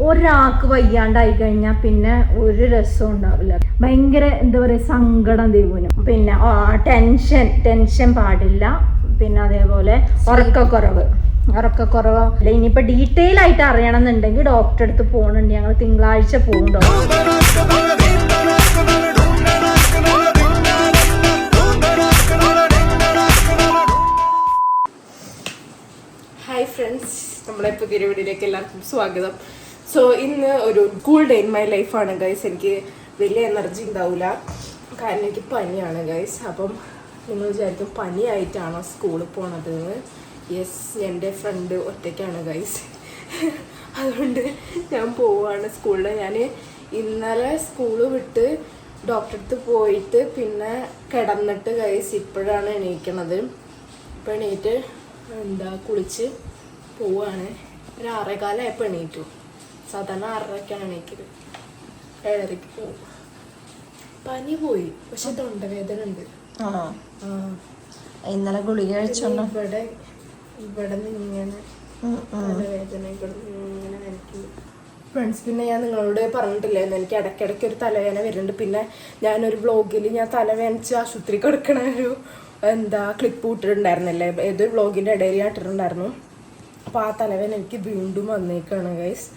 ഒരാൾക്ക് വയ്യാണ്ടായി കഴിഞ്ഞാൽ പിന്നെ ഒരു രസവും ഉണ്ടാവില്ല. ഭയങ്കര എന്താ പറയുക സങ്കടം ദൈവനും. പിന്നെ ടെൻഷൻ പാടില്ല. പിന്നെ അതേപോലെ ഉറക്കക്കുറവ് ഇനിയിപ്പോൾ ഡീറ്റെയിൽ ആയിട്ട് അറിയണം എന്നുണ്ടെങ്കിൽ ഡോക്ടറെ അടുത്ത് പോകുന്നുണ്ട്. ഞങ്ങൾ തിങ്കളാഴ്ച പോകും ഹായ് ഫ്രണ്ട്സ്, നമ്മളെ പുതിയൊരു വീഡിയോയിലേക്ക് എല്ലാവർക്കും സ്വാഗതം. സോ ഇന്ന് ഒരു കൂൾ ഡേ ഇൻ മൈ ലൈഫാണ് ഗൈസ്. എനിക്ക് വലിയ എനർജി ഉണ്ടാവില്ല കാരണം എനിക്ക് പനിയാണ് ഗൈസ്. അപ്പം നിങ്ങൾ വിചാരിക്കും പനിയായിട്ടാണോ സ്കൂളിൽ പോണത് എന്ന്. യെസ്, എൻ്റെ ഫ്രണ്ട് ഒറ്റയ്ക്കാണ് ഗൈസ്. അതുകൊണ്ട് ഞാൻ പോവുകയാണ് സ്കൂളിൽ. ഞാൻ ഇന്നലെ സ്കൂള് വിട്ട് ഡോക്ടറെ അടുത്ത് പോയിട്ട് പിന്നെ കിടന്നിട്ട് ഗൈസ് ഇപ്പോഴാണ് എണീക്കണത്. ഇപ്പോൾ എണീറ്റ് കുളിച്ച് പോവാണ്. ഒരു 6:15 എണീറ്റു. സാധാരണ 6:30 എണീക്കല്. 7:30 പോവും. പനി പോയി, പക്ഷെ തൊണ്ടവേദന ഉണ്ട്. ഇന്നലെ ഗുളിക കഴിച്ചോണ്ട് ഇവിടെ നിന്ന് ഇങ്ങനെ തലവേദന, ഇവിടെ ഇങ്ങനെ എനിക്ക് ഫ്രണ്ട്സ്. പിന്നെ ഞാൻ നിങ്ങളോട് പറഞ്ഞിട്ടില്ലായിരുന്നു എനിക്ക് ഇടയ്ക്കിടയ്ക്ക് ഒരു തലവേദന വരുന്നുണ്ട്. പിന്നെ ഞാനൊരു വ്ളോഗിൽ ഞാൻ തലവേദനിച്ച് ആശുപത്രി കിടക്കണ ഒരു ക്ലിപ്പ് ഇട്ടിട്ടുണ്ടായിരുന്നില്ലേ, ഏതൊരു വ്ളോഗിൻ്റെ ഇടയിൽ ഞാൻ ഇട്ടിട്ടുണ്ടായിരുന്നു. അപ്പോൾ ആ തലവേദന എനിക്ക് വീണ്ടും വന്നേക്കാണ് ഗൈസ്.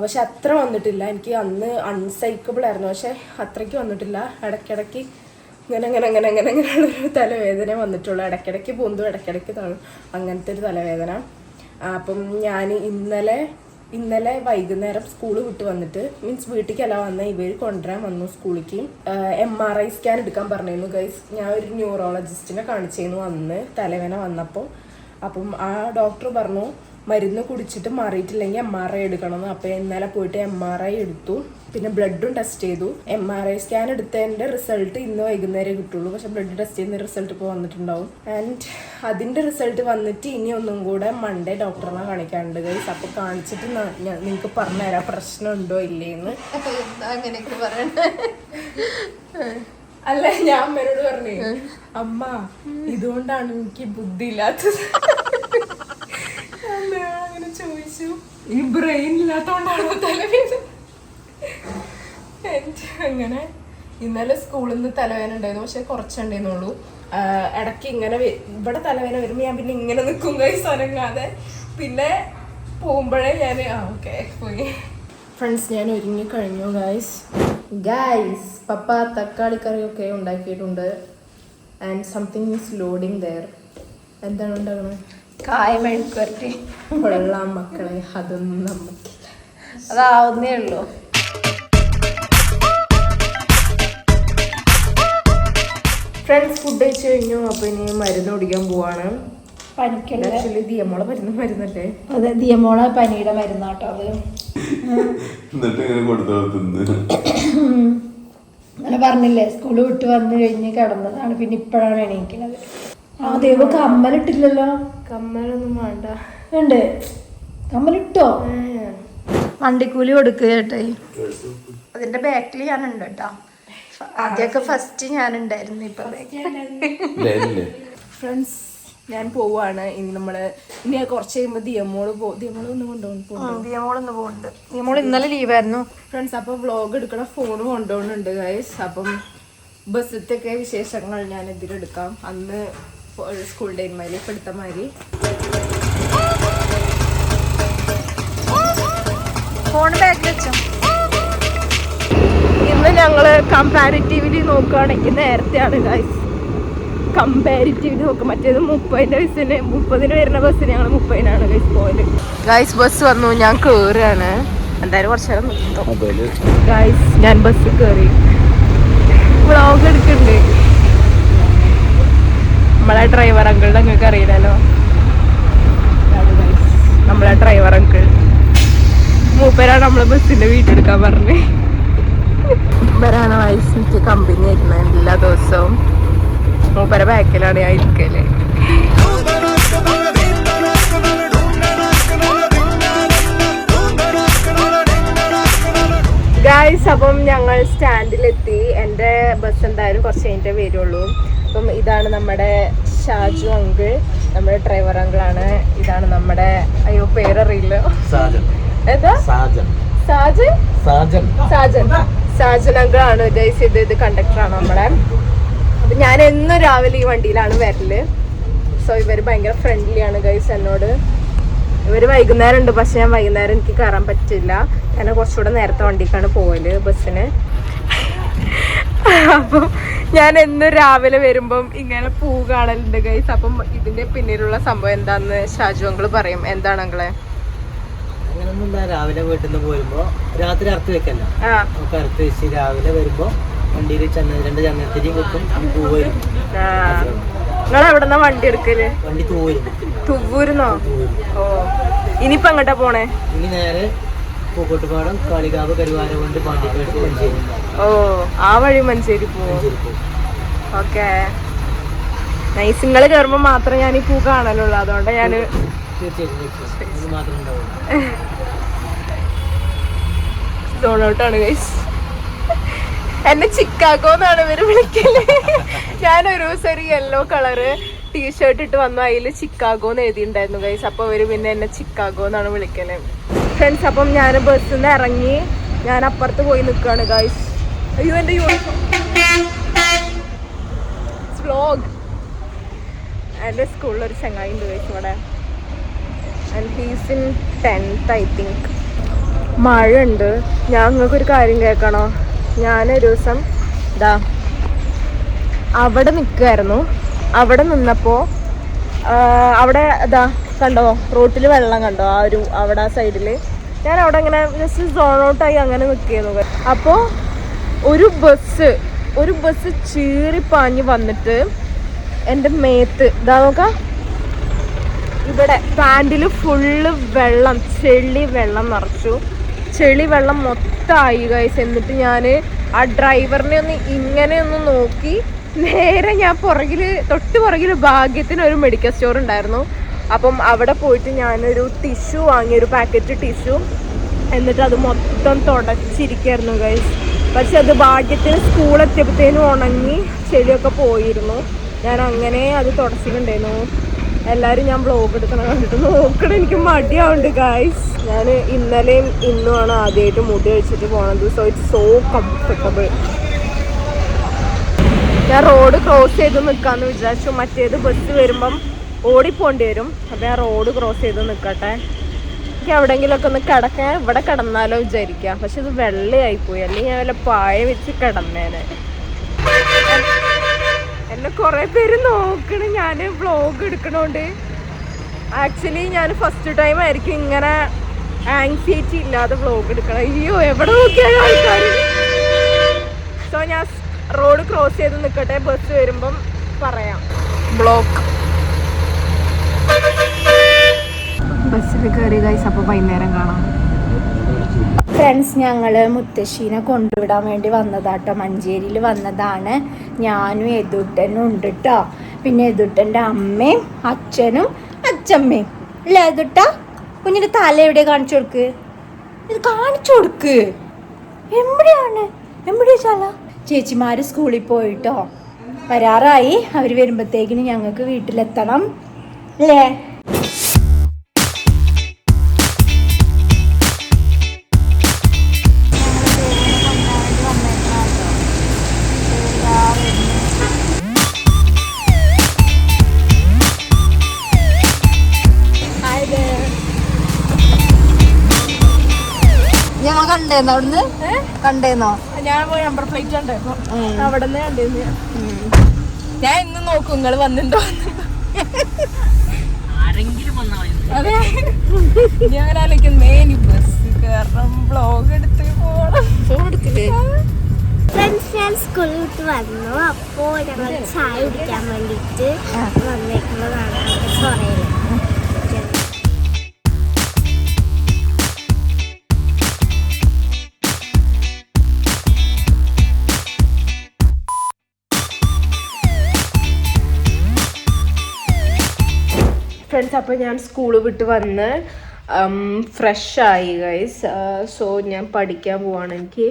പക്ഷെ അത്ര വന്നിട്ടില്ല. എനിക്ക് അന്ന് അൺസൈക്കബിൾ ആയിരുന്നു, പക്ഷെ അത്രയ്ക്ക് വന്നിട്ടില്ല. ഇടയ്ക്കിടയ്ക്ക് അങ്ങനെയുള്ളൊരു തലവേദന വന്നിട്ടുള്ളൂ. ഇടയ്ക്കിടയ്ക്ക് പൊന്തും ഇടയ്ക്കിടയ്ക്ക് താഴും, അങ്ങനത്തെ ഒരു തലവേദന. അപ്പം ഞാൻ ഇന്നലെ വൈകുന്നേരം സ്കൂൾ വിട്ട് വന്നിട്ട്, മീൻസ് വീട്ടിലേക്കല്ല വന്ന, ഇവർ കൊണ്ടുവരാൻ വന്നു സ്കൂളിലേക്ക്. MRI സ്കാൻ എടുക്കാൻ പറഞ്ഞിരുന്നു ഗൈസ്. ഞാൻ ഒരു ന്യൂറോളജിസ്റ്റിനെ കാണിച്ചിരുന്നു അന്ന് തലവേദന വന്നപ്പോൾ. അപ്പം ആ ഡോക്ടർ പറഞ്ഞു മരുന്ന് കുടിച്ചിട്ട് മാറിയിട്ടില്ലെങ്കിൽ MRI എടുക്കണമെന്ന്. അപ്പോൾ ഇന്നലെ പോയിട്ട് MRI എടുത്തു. പിന്നെ ബ്ലഡും ടെസ്റ്റ് ചെയ്തു. MRI സ്കാൻ എടുത്തതിൻ്റെ റിസൾട്ട് ഇന്ന് വൈകുന്നേരം കിട്ടുള്ളൂ. പക്ഷെ ബ്ലഡ് ടെസ്റ്റ് ചെയ്യുന്ന റിസൾട്ട് ഇപ്പോൾ വന്നിട്ടുണ്ടാവും. ആൻഡ് അതിൻ്റെ റിസൾട്ട് വന്നിട്ട് ഇനി ഒന്നും കൂടെ മൺഡേ ഡോക്ടറിനെ കാണിക്കാനുണ്ട് ഗൈസ്. അപ്പോൾ കാണിച്ചിട്ട് നിങ്ങൾക്ക് പറഞ്ഞുതരാം പ്രശ്നമുണ്ടോ ഇല്ലേന്ന്. അങ്ങനെയൊക്കെ പറയണ അല്ല, ഞാൻ അമ്മേനോട് പറഞ്ഞു, അമ്മ ഇതുകൊണ്ടാണ് എനിക്ക് ബുദ്ധി ഇല്ലാത്തത്. അമ്മ അങ്ങനെ ചോദിച്ചു, ഈ ബ്രെയിൻ ഇല്ലാത്തോണ്ടാണോ തലവേദന? അങ്ങനെ ഇന്നലെ സ്കൂളിൽ നിന്ന് തലവേദന ഉണ്ടായിരുന്നു, പക്ഷെ കുറച്ചുണ്ടായിരുന്നുള്ളൂ. ഇടയ്ക്ക് ഇങ്ങനെ ഇവിടെ തലവേദന വരുമ്പോൾ ഞാൻ പിന്നെ ഇങ്ങനെ നിൽക്കും ഗൈസ്, അനങ്ങാതെ. പിന്നെ പോകുമ്പോഴേ ഞാൻ ഓക്കെ പോയി. ഫ്രണ്ട്സ്, ഞാൻ ഒരുങ്ങി കഴിഞ്ഞു ഗൈസ്. പപ്പ തക്കാളി കറിയൊക്കെ ഉണ്ടാക്കിയിട്ടുണ്ട്. And something is loading there. എന്താണ് ഉണ്ടാക്കുന്നത്? കായമെഴുക്കുവരട്ടി. കൊള്ളാം മക്കളെ, അതൊന്നും നമുക്കില്ല, അതാവുന്നേ ഉള്ളൂ. ഫ്രണ്ട്സ്, ഫുഡ് കഴിച്ചു കഴിഞ്ഞു. അപ്പോൾ ഇനി മരുന്ന് കുടിക്കാൻ പോവാണ്. പനിക്കുള്ള ആക്ച്വലി ദിയമോളെ മരുന്നല്ലേ? അതെ, ദിയമോളെ പനിയുടെ മരുന്നാട്ടോ അത്. അങ്ങനെ പറഞ്ഞില്ലേ, സ്കൂള് വിട്ട് വന്നു കഴിഞ്ഞ് കിടന്നതാണ്. പിന്നെ ഇപ്പോഴാണ് എണീക്കുന്നത്. അതേവോ കമ്മലിട്ടില്ലല്ലോ. കമ്മലൊന്നും വേണ്ട. ഉണ്ട്, കമ്മലിട്ടോ? വണ്ടിക്കൂലി കൊടുക്കുക ചേട്ടേ. അതിന്റെ ബാക്കിൽ ഞാനുണ്ട് കേട്ടോ. ആദ്യമൊക്കെ ഫസ്റ്റ് ഞാനുണ്ടായിരുന്നു, ഇപ്പൊ ഫ്രണ്ട്സ് ഞാൻ പോവാണ്. ഇനി കുറച്ച് കഴിയുമ്പോൾ ദിയമോളൊന്ന് പോകുന്നുണ്ട്. ദിയമോൾ ഇന്നലെ ലീവായിരുന്നു ഫ്രണ്ട്സ്. അപ്പോൾ വ്ളോഗ് എടുക്കണ ഫോൺ കൊണ്ടുപോകുന്നുണ്ട് ഗൈസ്. അപ്പം ബസ്സിലത്തെയൊക്കെ വിശേഷങ്ങൾ ഞാൻ ഇതിലെടുക്കാം. അന്ന് school day in my life എടുത്ത മാതിരി. ഫോൺ ബാഗിൽ വെച്ചോ. ഇന്ന് ഞങ്ങൾ കമ്പാരിറ്റീവ്ലി നോക്കുകയാണെങ്കിൽ നേരത്തെയാണ് ഗൈസ്. കമ്പാരിറ്റീവ്ലി നോക്കും. മറ്റേത് 30 വരുന്ന ബസ്സിന് ഞങ്ങൾ 30-നാണ് ഗൈസ് പോയത്. ഗൈസ് ബസ് വന്നു, ഞാൻ കയറുകയാണ്. എന്തായാലും കുറച്ച് നേരം നിർത്തും ഗൈസ്. ഞാൻ ബസ്സിൽ കയറി വ്ളോഗ് എടുക്കുന്നുണ്ട്. നമ്മളെ ഡ്രൈവർ അങ്കിളിനെ നിങ്ങൾക്ക് അറിയില്ലല്ലോ. നമ്മളെ ഡ്രൈവർ അങ്കിൾ മൂപ്പരാണ് നമ്മളെ ബസ്സിന്റെ വീട്ടെടുക്കാൻ പറഞ്ഞ്. മൂപ്പരാണ് വയസ്സ് എനിക്ക് കമ്പനി ആയിരുന്നത് എല്ലാ ദിവസവും. മൂപ്പര ബാക്കിലാണ് ഞാൻ ഇരിക്കല്. ഗായ്സ്, അപ്പം ഞങ്ങൾ സ്റ്റാൻഡിലെത്തി. എൻ്റെ ബസ് എന്തായാലും കുറച്ച് കഴിഞ്ഞിട്ടേ വരുള്ളൂ. അപ്പം ഇതാണ് നമ്മുടെ ഷാജു അങ്കിൾ, നമ്മുടെ ഡ്രൈവർ അങ്കിളാണ്. ഇതാണ് നമ്മുടെ പേരറിയില്ല, ഏതാ സാജനങ്ങളാണ് ഗൈസ്. ഇത് കണ്ടക്ടറാണ് നമ്മളെ. അപ്പൊ ഞാൻ എന്നും രാവിലെ ഈ വണ്ടിയിലാണ് വരല്. സോ ഇവര് ഭയങ്കര ഫ്രണ്ട്ലി ആണ് ഗൈസ് എന്നോട്. ഇവര് വൈകുന്നേരം ഉണ്ട്, പക്ഷെ ഞാൻ വൈകുന്നേരം എനിക്ക് കയറാൻ പറ്റില്ല. ഞാൻ കുറച്ചുകൂടെ നേരത്തെ വണ്ടിക്കാണ് പോവല് ബസ്സിന്. അപ്പം ഞാൻ എന്നും രാവിലെ വരുമ്പം ഇങ്ങനെ പൂ കാണലുണ്ട് ഗൈസ്. അപ്പം ഇതിന്റെ പിന്നിലുള്ള സംഭവം എന്താന്ന് ഷാജു അങ്കിള് പറയും. എന്താണ് അങ്കിളെ? രാവിലെ വീട്ടിൽ നിന്ന് പോരുമ്പോ രാത്രി അറുത്ത് വെക്കല്ല, നമുക്ക് അറുത്ത് വെച്ച് രാവിലെ വരുമ്പോ വണ്ടിയിൽ 2 ചന്ദനത്തിരിയും വെക്കും, പൂ വരും. നിങ്ങൾ എവിടെന്നാ വണ്ടി എടുക്കല്? വണ്ടി തുവ്വൂരുന്നോ? ഓ, ഇനിയിപ്പോ എങ്ങോട്ടാ പോണേ? ഇനി നേരെ പൂക്കോട്ടുപാടം, കാളികാവ്, കരുവാരകുണ്ട്, പാണ്ടിക്കാട്, മഞ്ചേരി. ഓ, ആ വഴി മഞ്ചേരി പോവും. Okay, nice. നിങ്ങൾ കയറുമ്പോ മാത്രമേ ഞാൻ ഈ പൂ കാണലുള്ളൂ, അതുകൊണ്ട് ഞാന് തീർച്ചയായിട്ടും മാത്രമേ ഉണ്ടാവുള്ളൂ. ഡോണൗട്ടാണ് ഗൈസ്. എന്നെ ചിക്കാഗോ എന്നാണ് ഇവര് വിളിക്കല്. ഞാനൊരു ദിവസം ഒരു യെല്ലോ കളറ് ടീഷർട്ട് ഇട്ട് വന്നു, അതിൽ ചിക്കാഗോ എന്ന് എഴുതിയിട്ടുണ്ടായിരുന്നു ഗൈസ്. അപ്പൊ അവര് പിന്നെ എന്നെ ചിക്കാഗോ എന്നാണ് വിളിക്കല്. ഫ്രണ്ട്സ്, അപ്പം ഞാൻ ബസ്സിൽ നിന്ന് ഇറങ്ങി ഞാൻ അപ്പുറത്ത് പോയി നിൽക്കുകയാണ് ഗൈസ്. അയ്യോ, എന്റെ യൂണിഫോം വ്ലോഗ്. എൻ്റെ സ്കൂളിലൊരു ചങ്ങായി ഉണ്ട് ഗൈസ് ഇവിടെ. And he's in 10th I think. മഴ ഉണ്ട്. ഞങ്ങൾക്കൊരു കാര്യം കേൾക്കണോ? ഞാനൊരു ദിവസം അവിടെ നിൽക്കുമായിരുന്നു. അവിടെ നിന്നപ്പോൾ അവിടെ കണ്ടോ, റോട്ടിൽ വെള്ളം കണ്ടോ? അവിടെ സൈഡിൽ ഞാൻ അവിടെ ഇങ്ങനെ ജസ്റ്റ് സോൺ ഔട്ടായി അങ്ങനെ നിൽക്കുന്നു. അപ്പോൾ ഒരു ബസ് ചീറിപ്പാഞ്ഞ് വന്നിട്ട് എൻ്റെ മേത്ത് നോക്കാം, ഇവിടെ പാൻറ്റിൽ ഫുള്ള് വെള്ളം, ചെളി വെള്ളം നിറച്ചു. ചെളി വെള്ളം മൊത്തമായി ഗൈസ്. എന്നിട്ട് ഞാൻ ആ ഡ്രൈവറിനെ ഒന്ന് നോക്കി നേരെ ഞാൻ തൊട്ട് പുറകിൽ ഭാഗ്യത്തിന് ഒരു മെഡിക്കൽ സ്റ്റോർ ഉണ്ടായിരുന്നു. അപ്പം അവിടെ പോയിട്ട് ഞാനൊരു ടിഷ്യൂ വാങ്ങി, ഒരു പാക്കറ്റ് ടിഷ്യൂ. എന്നിട്ട് അത് മൊത്തം തുടച്ചിരിക്കായിരുന്നു ഗൈസ്. പക്ഷെ അത് ഭാഗ്യത്തിന് സ്കൂളെത്തിയപ്പോഴത്തേനും ഉണങ്ങി ചെളിയൊക്കെ പോയിരുന്നു. ഞാൻ അങ്ങനെ അത് തുടച്ചിട്ടുണ്ടായിരുന്നു. എല്ലാവരും ഞാൻ വ്ലോഗ് എടുക്കണം കണ്ടിട്ട് നോക്കണം, എനിക്ക് മടിയാവുന്നുണ്ട് ഗൈസ്. ഞാൻ ഇന്നലെയും ഇന്നുമാണ് ആദ്യമായിട്ട് മുടി കഴിച്ചിട്ട് പോണത്. So it's so comfortable. ഞാൻ റോഡ് ക്രോസ് ചെയ്ത് നിൽക്കാമെന്ന് വിചാരിച്ചു. മറ്റേത് ബസ് വരുമ്പം ഓടിപ്പോണ്ടി വരും. അപ്പം ഞാൻ റോഡ് ക്രോസ് ചെയ്ത് നിൽക്കട്ടെ. എനിക്ക് എവിടെയെങ്കിലുമൊക്കെ ഒന്ന് കിടക്കാൻ, ഇവിടെ കിടന്നാലോ വിചാരിക്കാം. പക്ഷെ ഇത് വെള്ളയായിപ്പോയി, അല്ലെങ്കിൽ ഞാൻ വല്ല പായ വെച്ച് കിടന്നേനെ. എന്നെ കുറേ പേര് നോക്കണം ഞാൻ വ്ലോഗ് എടുക്കണോണ്ട്. ആക്ച്വലി ഞാൻ ഫസ്റ്റ് ടൈം ആയിരിക്കും ഇങ്ങനെ ആങ്സൈറ്റി ഇല്ലാതെ വ്ലോഗ് എടുക്കണം. അയ്യോ, എവിടെ നോക്കിയാലും ആൾക്കാർ. സോ ഞാൻ റോഡ് ക്രോസ് ചെയ്ത് നിൽക്കട്ടെ, ബസ് വരുമ്പം പറയാം. ബ്ലോക്ക് ബസ്സിൽ കയറി ഗൈസ്. അപ്പോൾ വൈകുന്നേരം കാണാം. ഫ്രണ്ട്സ്, ഞങ്ങൾ മുത്തശ്ശീനെ കൊണ്ടുവിടാൻ വേണ്ടി വന്നതാട്ടോ. മഞ്ചേരിയിൽ വന്നതാണ്. ഞാനും എതുട്ടനും ഉണ്ട് കേട്ടോ. പിന്നെ എതുട്ടൻ്റെ അമ്മയും അച്ഛനും അച്ഛമ്മയും അല്ല എതുട്ട. കുഞ്ഞിൻ്റെ തല എവിടെ കാണിച്ചു കൊടുക്ക്, ഇത് കാണിച്ചു കൊടുക്ക്. എവിടെയാ ചാല? ചേച്ചിമാർ സ്കൂളിൽ പോയിട്ടോ, വരാറായി. അവർ വരുമ്പോഴത്തേക്കിന് ഞങ്ങൾക്ക് വീട്ടിലെത്തണം അല്ലേ? ഞങ്ങൾ കണ്ടേന്നോ അവിടുന്ന്? കണ്ടേന്നോ? ഞാൻ പോയി നമ്പർ പ്ലേറ്റ് കണ്ടായിരുന്നു. അവിടെ നിന്ന് കണ്ടിരുന്നു. ഞാൻ ഇന്ന് നോക്കും നിങ്ങൾ വന്നിട്ടുണ്ടോ. അതെ, ഞാൻ ആലോചിക്കുന്നേ ഇനി ബസ് കയറണം, ബ്ലോഗ് എടുത്ത് പോകണം. ഞാൻ സ്കൂളിൽ വിട്ട് വന്നു. അപ്പോൾ ഞങ്ങൾ ചായ കുടിക്കാൻ വേണ്ടിയിട്ട് വന്നേക്കുന്നതാണ് ചോറയിൽ. ഫ്രണ്ട്സ്, അപ്പോൾ ഞാൻ സ്കൂൾ വിട്ട് വന്ന് ഫ്രഷായി ഗൈസ്. സോ ഞാൻ പഠിക്കാൻ പോവാണ്. എനിക്ക്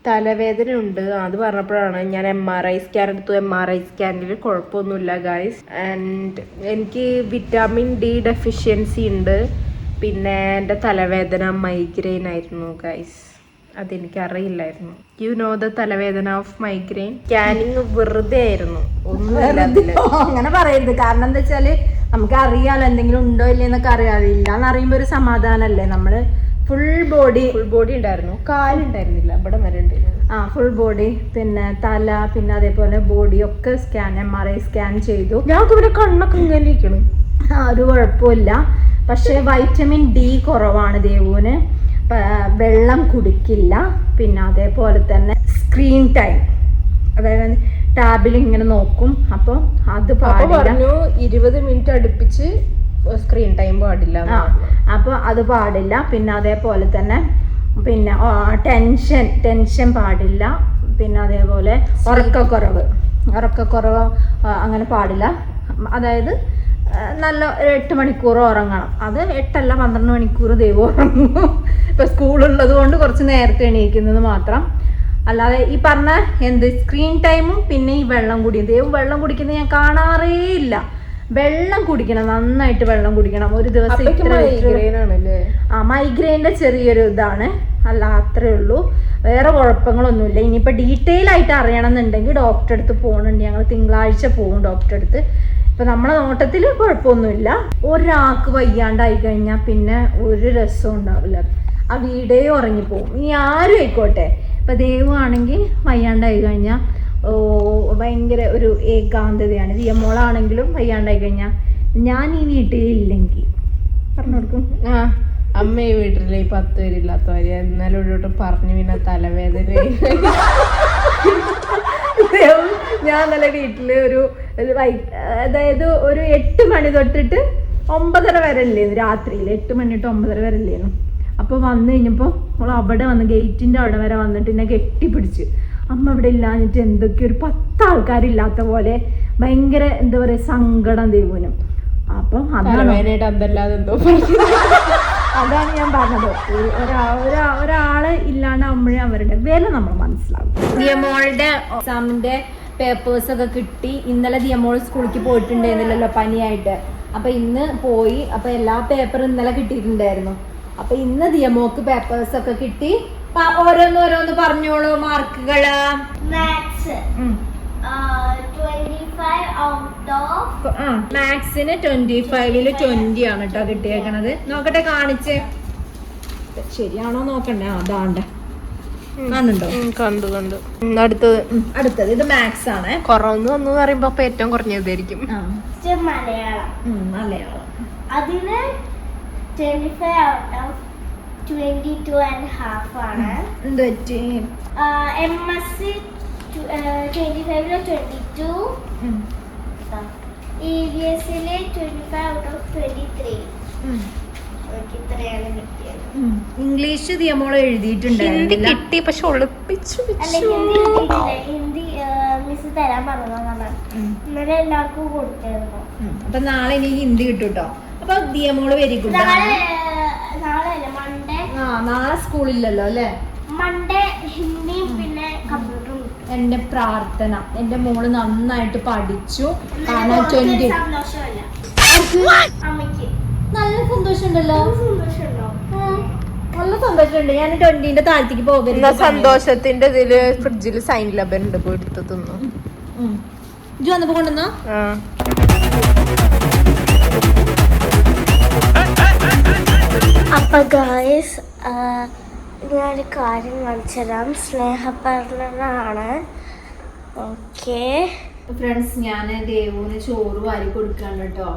തലവേദന ഉണ്ട്. അത് പറഞ്ഞപ്പോഴാണ് ഞാൻ MRI സ്കാൻ എടുത്തു. MRI സ്കാനിൽ കുഴപ്പമൊന്നുമില്ല ഗൈസ്. ആൻഡ് എനിക്ക് വിറ്റാമിൻ D ഡെഫിഷ്യൻസി ഉണ്ട്. പിന്നെ എൻ്റെ തലവേദന മൈഗ്രെയിൻ ആയിരുന്നു ഗൈസ്. അതെനിക്ക് അറിയില്ലായിരുന്നു. യു നോ ദ തലവേദന ഓഫ് മൈഗ്രെയിൻ. സ്കാനിങ് വെറുതെ ആയിരുന്നു, ഒന്നും അങ്ങനെ പറയരുത്. കാരണം എന്താ വെച്ചാല് നമുക്ക് അറിയാലോ എന്തെങ്കിലും ഉണ്ടോ ഇല്ലെന്നൊക്കെ അറിയാതെ. ഇല്ലാന്ന് അറിയുമ്പോ ഒരു സമാധാനല്ലേ. നമ്മള് ഫുൾ ബോഡി ഉണ്ടായിരുന്നു, കാലുണ്ടായിരുന്നില്ല, ഇവിടെ വരെ ഉണ്ടായിരുന്നു. ഫുൾ ബോഡി, പിന്നെ തല, പിന്നെ അതേപോലെ ബോഡി ഒക്കെ സ്കാൻ, MRI സ്കാൻ ചെയ്തു. ഞങ്ങൾക്ക് പിന്നെ കണ്ണൊക്കെ ഇങ്ങനെ ഇരിക്കണം. ഒരു കുഴപ്പമില്ല. പക്ഷെ വൈറ്റമിൻ ഡി കുറവാണ് ദേവുവിന്. വെള്ളം കുടിക്കില്ല. പിന്നെ അതേപോലെ തന്നെ സ്ക്രീൻ ടൈം, അതായത് ടാബിൽ ഇങ്ങനെ നോക്കും. അപ്പോൾ അത് പറഞ്ഞു 20 മിനിറ്റ് അടുപ്പിച്ച് സ്ക്രീൻ ടൈം പാടില്ല. അപ്പോൾ അത് പാടില്ല. പിന്നെ അതേപോലെ തന്നെ പിന്നെ ടെൻഷൻ പാടില്ല. പിന്നെ അതേപോലെ ഉറക്കക്കുറവ് അങ്ങനെ പാടില്ല. അതായത് നല്ല 8 മണിക്കൂർ ഉറങ്ങണം. അത് 8 അല്ല 12 മണിക്കൂർ ദൈവം ഉറങ്ങും. ഇപ്പൊ സ്കൂളുള്ളത് കൊണ്ട് കുറച്ച് നേരത്തെ എണീക്കുന്നത് മാത്രം. അല്ലാതെ ഈ പറഞ്ഞ സ്ക്രീൻ ടൈമും പിന്നെ ഈ വെള്ളം കുടിയും. ദൈവം വെള്ളം കുടിക്കുന്നത് ഞാൻ കാണാറേ ഇല്ല. വെള്ളം കുടിക്കണം, നന്നായിട്ട് വെള്ളം കുടിക്കണം. ഒരു ദിവസം മൈഗ്രെയിൻ്റെ ചെറിയൊരു ഇതാണ്, അല്ല അത്രേ ഉള്ളൂ. വേറെ കുഴപ്പങ്ങളൊന്നുമില്ല. ഇനിയിപ്പോൾ ഡീറ്റെയിൽ ആയിട്ട് അറിയണം എന്നുണ്ടെങ്കിൽ ഡോക്ടറെ അടുത്ത് പോകുന്നുണ്ട്. ഞങ്ങൾ തിങ്കളാഴ്ച പോകും ഡോക്ടറെ അടുത്ത്. ഇപ്പം നമ്മളെ നോട്ടത്തിൽ കുഴപ്പമൊന്നുമില്ല. ഒരാൾക്ക് വയ്യാണ്ടായി കഴിഞ്ഞാൽ പിന്നെ ഒരു രസവും ഉണ്ടാവില്ല. ആ വീടേ ഉറങ്ങിപ്പോവും. ഇനി ആരും ആയിക്കോട്ടെ. ഇപ്പം ദൈവമാണെങ്കിൽ വയ്യാണ്ടായി കഴിഞ്ഞാൽ ഭയങ്കര ഒരു ഏകാന്തതയാണ്. ദിയമോളാണെങ്കിലും വയ്യാണ്ടായി കഴിഞ്ഞാൽ ഞാൻ ഈ വീട്ടിലില്ലെങ്കിൽ പറഞ്ഞു കൊടുക്കും. അമ്മ ഈ വീട്ടിലെ 10 പേരില്ലാത്തവര് എന്നാലും ഒരു പറഞ്ഞു പിന്നെ തലവേദന. ഞാൻ നല്ല വീട്ടില് അതായത് ഒരു 8 മണി തൊട്ടിട്ട് 9:30 വരെ അല്ലേന്നു. രാത്രിയിൽ 8 മണി തൊട്ട് 9:30 വരെ അല്ലേന്നു. അപ്പോൾ വന്നു കഴിഞ്ഞപ്പോൾ അവൾ അവിടെ വന്ന് ഗേറ്റിൻ്റെ അവിടെ വരെ വന്നിട്ട് എന്നെ കെട്ടിപ്പിടിച്ച്. അമ്മ ഇവിടെ ഇല്ലാഞ്ഞിട്ട് എന്തൊക്കെയോ ഒരു 10 ആൾക്കാരില്ലാത്ത പോലെ ഭയങ്കര എന്താ പറയുക സങ്കടം ദേവുനും. അപ്പം അതാണ് ഞാൻ പറഞ്ഞത്. ഒരാള് ഇല്ലാണ്ടാവുമ്പോഴേ അവരുടെ വില നമ്മൾ മനസ്സിലാവും. ദിയമോളുടെ എക്സാമിന്റെ പേപ്പേഴ്സ് ഒക്കെ കിട്ടി. ഇന്നലെ ദിയമോൾ സ്കൂളിലേക്ക് പോയിട്ടുണ്ടായിരുന്നില്ലല്ലോ പനിയായിട്ട്. അപ്പൊ ഇന്ന് പോയി. അപ്പൊ എല്ലാ പേപ്പറും ഇന്നലെ കിട്ടിയിട്ടുണ്ടായിരുന്നു. അപ്പൊ ഇന്ന് ദിയമോക്ക് പേപ്പേഴ്സ് ഒക്കെ കിട്ടി. ഓരോന്ന് പറഞ്ഞോളൂ. മാർക്കുകള് മാത്സിന് 25-ൽ 20 ആണ് കേട്ടോ കിട്ടിയേക്കണത്. നോക്കട്ടെ, കാണിച്ചേ. ശരിയാണോ നോക്കണ്ടേ? അതാണ്ട് കാണുന്നുണ്ടോ? കണ്ടു. അടുത്തത് ഇത് മാത്സ് ആണ്. കുറവെന്ന് വന്നു പറയുമ്പോ അപ്പൊ ഏറ്റവും കുറഞ്ഞതായിരിക്കും മലയാളം. അതിന് 25/22.5 ആണ്. MSc 25-ൽ 22, EVS-ല് 25/23. ഇത്രയാണ് കിട്ടിയത്. ഇംഗ്ലീഷ് ദിയമോള് എഴുതിയിട്ടുണ്ടായിരുന്നില്ല. കിട്ടി, പക്ഷെ ഒളിപ്പിച്ചു. ഹിന്ദി മിസ് തരാൻ പറഞ്ഞതാണ്. ഇന്നലെ എല്ലാവർക്കും കൊടുത്തായിരുന്നു. അപ്പൊ നാളെ ഇനി ഹിന്ദി കിട്ടും കേട്ടോ. അപ്പൊ ദിയമോള് വെരി ഗുഡ്. നാളെ സ്കൂളില്ലല്ലോ അല്ലേ? മൺഡേ ഹിന്ദിയും പിന്നെ കമ്പ്യൂട്ടറും. എന്റെ പ്രാർത്ഥന എന്റെ മോള് നന്നായിട്ട് പഠിച്ചു. കാരണം 20 നല്ല സന്തോഷമുണ്ടല്ലോ. നല്ല സന്തോഷമുണ്ട്. ഞാൻ 20ന്റെ താഴത്തേക്ക് പോകരുത്. സന്തോഷത്തിന്റെ ഇതില് ഫ്രിഡ്ജില് സൈൻ ലബൻ ഉണ്ട്, പോയി എടുത്ത് തിന്നു. ഇജ്ജ് വന്നപ്പോ കൊണ്ടുവന്നോ? അപ്പൊ ഗായ്സ് ഞാനൊരു കാര്യം കാണിച്ചു തരാം. സ്നേഹപർണനാണ്. ഓക്കെ ഫ്രണ്ട്സ്, ഞാൻ ദേവുവിന് ചോറ് വാരി കൊടുക്കാണ് കേട്ടോ.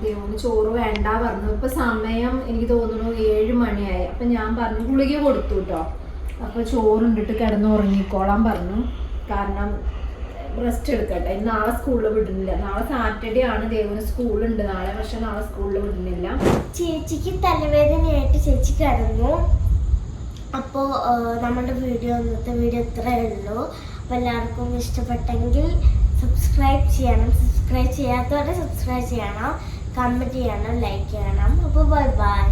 ദേവുവിന് ചോറ് വേണ്ട പറഞ്ഞു. ഇപ്പൊ സമയം എനിക്ക് തോന്നുന്നു 7 മണിയായി. അപ്പൊ ഞാൻ പറഞ്ഞു ഗുളിക കൊടുത്തു കേട്ടോ. അപ്പൊ ചോറുണ്ടിട്ട് കിടന്ന് ഉറങ്ങിക്കോളാൻ പറഞ്ഞു. കാരണം റെസ്റ്റ് എടുക്കട്ടെ. നാളെ സ്കൂളിൽ വിടുന്നില്ല. നാളെ സാറ്റർഡേ ആണ്. ദേവുവിന് സ്കൂളുണ്ട് നാളെ, പക്ഷെ നാളെ സ്കൂളിൽ വിടുന്നില്ല. ചേച്ചിക്ക് തലവേദനയായിട്ട് ചേച്ചി കിടന്നു. അപ്പോൾ നമ്മുടെ ഇന്നത്തെ വീഡിയോ ഇത്രയേ ഉള്ളൂ. അപ്പോൾ എല്ലാവർക്കും ഇഷ്ടപ്പെട്ടെങ്കിൽ സബ്സ്ക്രൈബ് ചെയ്യണം. സബ്സ്ക്രൈബ് ചെയ്യാത്തവരെ സബ്സ്ക്രൈബ് ചെയ്യണം, കമൻറ്റ് ചെയ്യണം, ലൈക്ക് ചെയ്യണം. അപ്പോൾ ബൈ ബൈ.